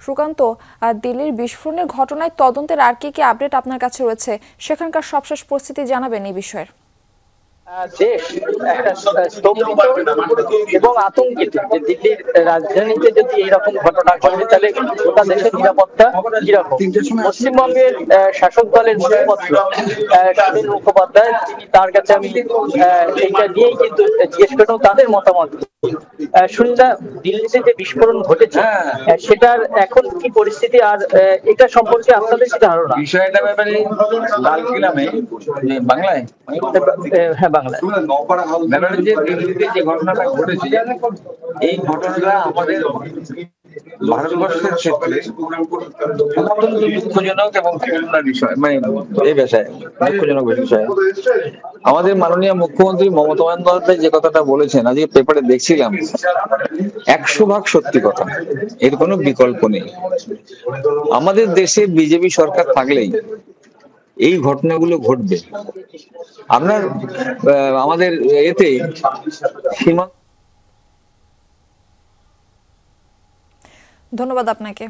সুকান্ত, দিল্লির বিস্ফোরণের ঘটনায় তদন্তের আর কি আপডেট আপনার কাছে রয়েছে, সেখানকার সবশেষ পরিস্থিতি জানাবেন এই বিষয়ের। দেশ একটা স্তম্ভিত এবং আতঙ্কিত যে দিল্লির রাজধানীতে যদি এইরকম ঘটনা ঘটে তাহলে গোটা দেশের নিরাপত্তা কিরকম। পশ্চিমবঙ্গের শাসক দলের মুখপাত্র সুনীল মুখোপাধ্যায়, তার কাছে আমি এইটা নিয়েই কিন্তু জিজ্ঞেস করলাম তাদের মতামত। শুনলাম দিল্লিতে যে বিস্ফোরণ ঘটেছে সেটার এখন কি পরিস্থিতি, আর এটা সম্পর্কে আপনাদের কি ধারণা? বিষয়টা ব্যাপারে লালকিল্লামে বাংলায়, হ্যাঁ বাংলায়, ব্যাপারে যে দিল্লিতে যে ঘটনাটা ঘটেছে এই ঘটনাটা আমাদের ভারতবর্ষের ক্ষেত্রে অত্যন্ত দুঃখজনক এবং করুণার বিষয়, মানে এই বিষয়ে দুঃখজনক বিষয়। আমাদের মাননীয় মুখ্যমন্ত্রী মমতা বন্দ্যোপাধ্যায় যে কথাটা বলেছেন, আজকে পেপারে দেখছিলাম, 100% সত্যি কথা, এর কোনো বিকল্প নেই। আমাদের দেশে বিজেপি সরকার থাকলেই এই ঘটনাগুলো ঘটবে। আপনার আমাদের এতে ধন্যবাদ আপনাকে।